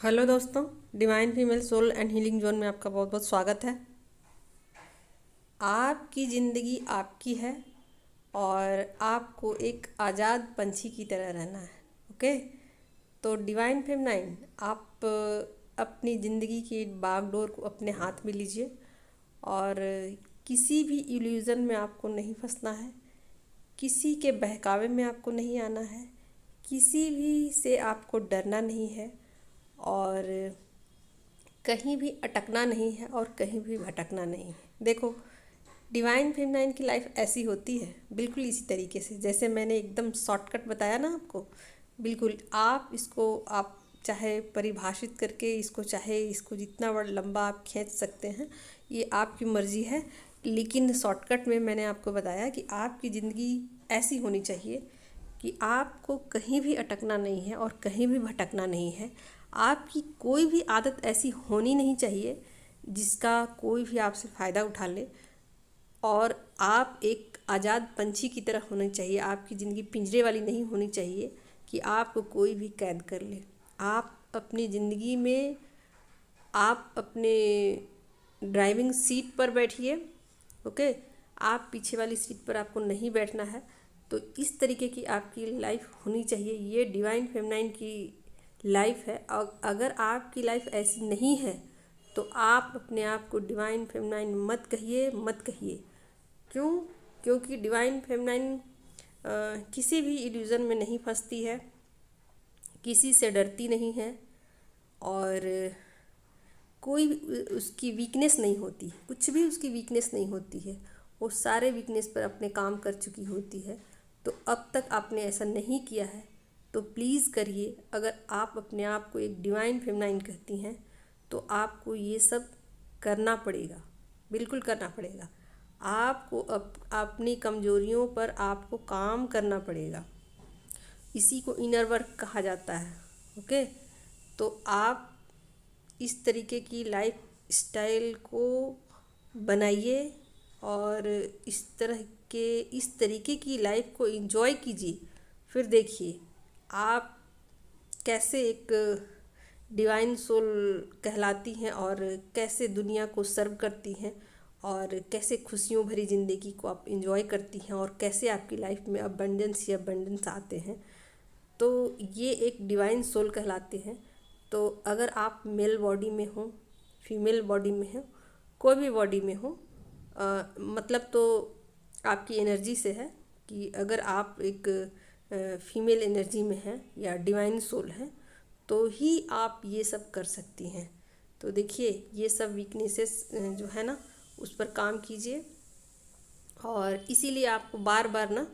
Hello दोस्तों, divine female soul and healing zone में आपका बहुत बहुत स्वागत है। आपकी ज़िंदगी आपकी है और आपको एक आज़ाद पंछी की तरह रहना है। ओके, तो डिवाइन फेमनाइन, आप अपनी ज़िंदगी की बागडोर को अपने हाथ में लीजिए और किसी भी इल्यूज़न में आपको नहीं फंसना है, किसी के बहकावे में आपको नहीं आना है, किसी भी से आपको डरना नहीं है और कहीं भी अटकना नहीं है और कहीं भी भटकना नहीं है। देखो, डिवाइन फेमिनाइन की लाइफ ऐसी होती है, बिल्कुल इसी तरीके से जैसे मैंने एकदम शॉर्टकट बताया ना आपको। बिल्कुल आप इसको आप चाहे परिभाषित करके इसको, चाहे इसको जितना बड़ा लंबा आप खींच सकते हैं, ये आपकी मर्ज़ी है। लेकिन शॉर्टकट में मैंने आपको बताया कि आपकी ज़िंदगी ऐसी होनी चाहिए कि आपको कहीं भी अटकना नहीं है और कहीं भी भटकना नहीं है। आपकी कोई भी आदत ऐसी होनी नहीं चाहिए जिसका कोई भी आपसे फ़ायदा उठा ले, और आप एक आज़ाद पंछी की तरह होनी चाहिए। आपकी ज़िंदगी पिंजरे वाली नहीं होनी चाहिए कि आपको कोई भी कैद कर ले। आप अपनी ज़िंदगी में आप अपने ड्राइविंग सीट पर बैठिए। ओके, आप पीछे वाली सीट पर आपको नहीं बैठना है। तो इस तरीके की आपकी लाइफ होनी चाहिए। ये डिवाइन फेमिनाइन की लाइफ है। और अगर आपकी लाइफ ऐसी नहीं है तो आप अपने आप को डिवाइन फेमिनाइन मत कहिए, मत कहिए। क्यों? क्योंकि डिवाइन फेमिनाइन किसी भी इल्यूज़न में नहीं फंसती है, किसी से डरती नहीं है और कोई उसकी वीकनेस नहीं होती, कुछ भी उसकी वीकनेस नहीं होती है। वो सारे वीकनेस पर अपने काम कर चुकी होती है। तो अब तक आपने ऐसा नहीं किया है तो प्लीज़ करिए। अगर आप अपने आप को एक डिवाइन फेमिनाइन कहती हैं तो आपको ये सब करना पड़ेगा, बिल्कुल करना पड़ेगा। आपको अपनी कमज़ोरियों पर आपको काम करना पड़ेगा। इसी को इनर वर्क कहा जाता है। ओके, तो आप इस तरीके की लाइफ स्टाइल को बनाइए और इस तरीके की लाइफ को एंजॉय कीजिए। फिर देखिए आप कैसे एक डिवाइन सोल कहलाती हैं और कैसे दुनिया को सर्व करती हैं और कैसे खुशियों भरी ज़िंदगी को आप एंजॉय करती हैं और कैसे आपकी लाइफ में अबंडेंस ही अबंडेंस आते हैं। तो ये एक डिवाइन सोल कहलाते हैं। तो अगर आप मेल बॉडी में हो, फीमेल बॉडी में हो, कोई भी बॉडी में हो, मतलब तो आपकी एनर्जी से है कि अगर आप एक फीमेल एनर्जी में हैं या डिवाइन सोल हैं तो ही आप ये सब कर सकती हैं। तो देखिए, ये सब वीकनेसेस जो है ना, उस पर काम कीजिए और इसीलिए आपको बार बार ना